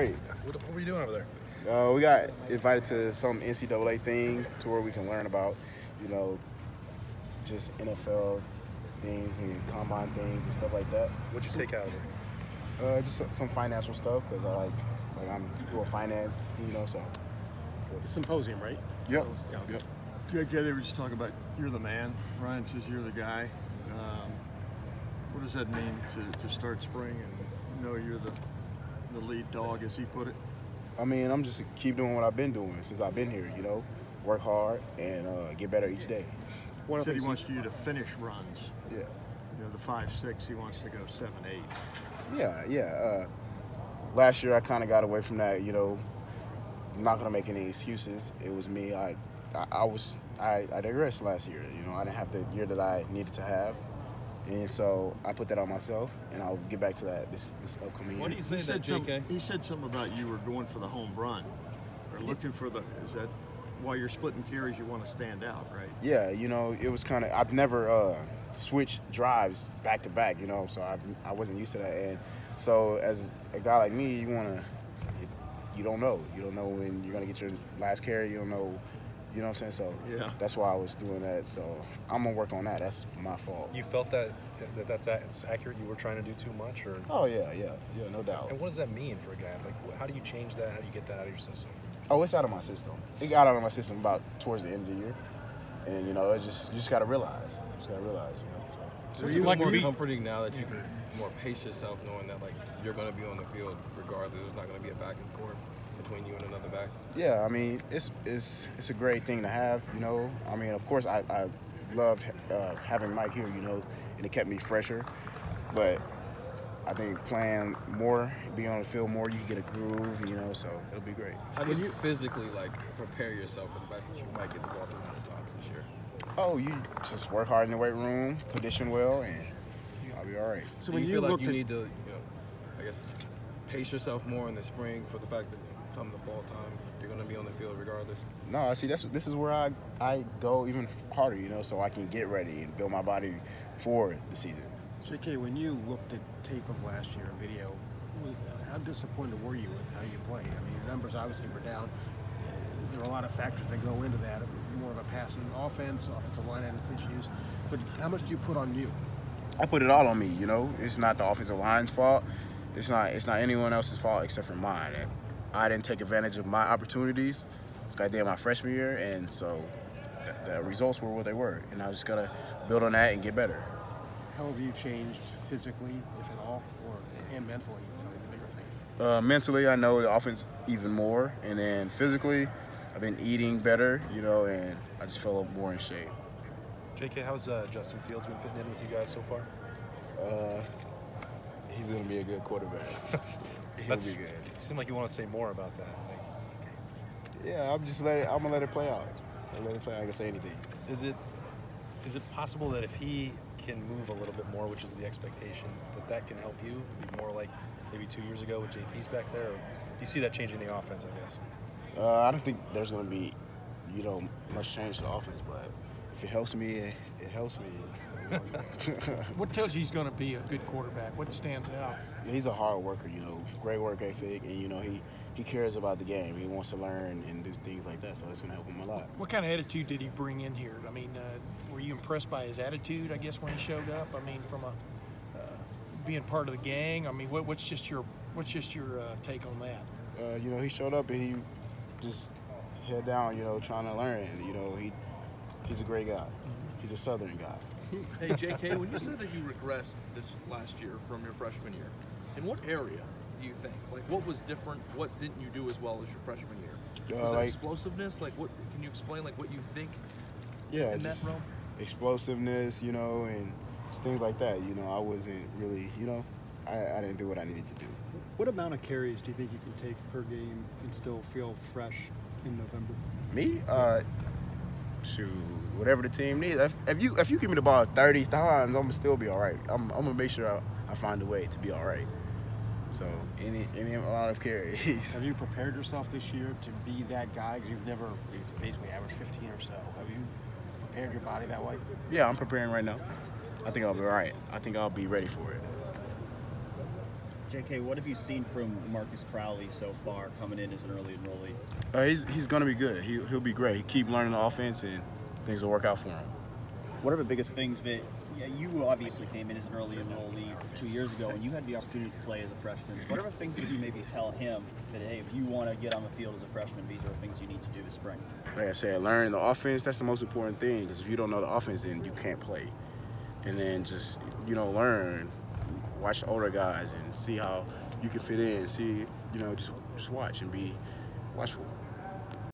great. What were you doing over there? We got invited to some NCAA thing to where we can learn about, you know, just NFL things and combine things and stuff like that. What'd you take out of it? Just some financial stuff because I like I'm doing finance, you know. So The symposium, right? yep, Yeah. yep. Yeah, they were just talking about you're the man. Ryan says you're the guy. What does that mean to start spring and know you're the lead dog, as he put it? I mean, I'm just keep doing what I've been doing since I've been here. You know, work hard and get better each day. He said he wants you to finish runs. Yeah. You know, the 5.6, he wants to go 7.8. Yeah. Last year I kind of got away from that. You know, I'm not gonna make any excuses. It was me. I digressed last year. You know, I didn't have the year that I needed to have, and so I put that on myself, and I'll get back to that this upcoming year. What do you say to that, JK? He said something about you were going for the home run, or looking for the. Is that while you're splitting carries, you want to stand out, right? Yeah, you know, it was kind of. I've never switched drives back to back. You know, so I wasn't used to that, and so as a guy like me, you want to. You don't know. You don't know when you're gonna get your last carry. You don't know. You know what I'm saying? So yeah, that's why I was doing that. So I'm gonna work on that. That's my fault. You felt that's accurate? You were trying to do too much, or? Oh yeah, no doubt. And what does that mean for a guy? Like, how do you change that? How do you get that out of your system? Oh, it's out of my system. It got out of my system about towards the end of the year, and you know, you just gotta realize. You know. So you feel more comforting now that you can more pace yourself, knowing that like you're going to be on the field regardless. There's not going to be a back and forth between you and another back. Yeah, I mean it's a great thing to have. You know, I mean of course I loved having Mike here. You know, and it kept me fresher. But I think playing more, being on the field more, you can get a groove. You know, so it'll be great. How do you physically like prepare yourself for the fact that you might get the ball 300 times this year? Oh, you just work hard in the weight room, condition well, and I'll be all right. So when you feel like you need to, I guess, pace yourself more in the spring for the fact that come the fall time, you're going to be on the field regardless? No, I see. This is where I go even harder, you know, so I can get ready and build my body for the season. JK, when you looked at tape of last year, video, how disappointed were you with how you play? I mean, your numbers obviously were down. There are a lot of factors that go into that. More of a passing offense, offensive line had its issues. But how much do you put on you? I put it all on me, you know. It's not the offensive line's fault. It's not anyone else's fault except for mine. And I didn't take advantage of my opportunities like I did my freshman year, and so the results were what they were. And I was just gotta build on that and get better. How have you changed physically, if at all, and mentally? Probably the bigger thing. Mentally, I know the offense even more, and then physically, I've been eating better, you know, and I just feel more in shape. JK, how's Justin Fields been fitting in with you guys so far? He's going to be a good quarterback. He'll be good. You seem like you want to say more about that. Yeah, I'm going to let it play out. I'm not going to say anything. Is it possible that if he can move a little bit more, which is the expectation, that can help you be more like maybe 2 years ago with JT's back there? Or do you see that changing the offense, I guess? I don't think there's going to be, much change to the offense, but if it helps me, it helps me. What tells you he's going to be a good quarterback? What stands out? He's a hard worker, great work ethic, and, he cares about the game. He wants to learn and do things like that, so it's going to help him a lot. What kind of attitude did he bring in here? I mean, were you impressed by his attitude, I guess, when he showed up? I mean, from being part of the gang, I mean, what's just your take on that? He showed up and he just head down, trying to learn. He's a great guy. He's a Southern guy. Hey, JK, when you said that you regressed this last year from your freshman year, in what area do you think? Like, what was different? What didn't you do as well as your freshman year? Was it explosiveness? Like, what can you explain? Like, what you think? Yeah, in that realm. Explosiveness, and things like that. I wasn't really, I didn't do what I needed to do. What amount of carries do you think you can take per game and still feel fresh in November? Me? Shoot, whatever the team needs. If you give me the ball 30 times, I'm gonna still be all right. I'm gonna make sure I find a way to be all right. So any amount of carries. Have you prepared yourself this year to be that guy? Because you've basically averaged 15 or so. Have you prepared your body that way? Yeah, I'm preparing right now. I think I'll be all right. I think I'll be ready for it. JK, what have you seen from Marcus Crowley so far coming in as an early enrollee? He's going to be good. He'll be great. He keep learning the offense, and things will work out for him. What are the biggest things that you obviously came in as an early enrollee 2 years ago, and you had the opportunity to play as a freshman? What are the things that you maybe tell him that, hey, if you want to get on the field as a freshman, these are the things you need to do this spring? Like I said, learn the offense. That's the most important thing, because if you don't know the offense, then you can't play. And then just, learn, watch the older guys and see how you can fit in. See, just watch and be watchful.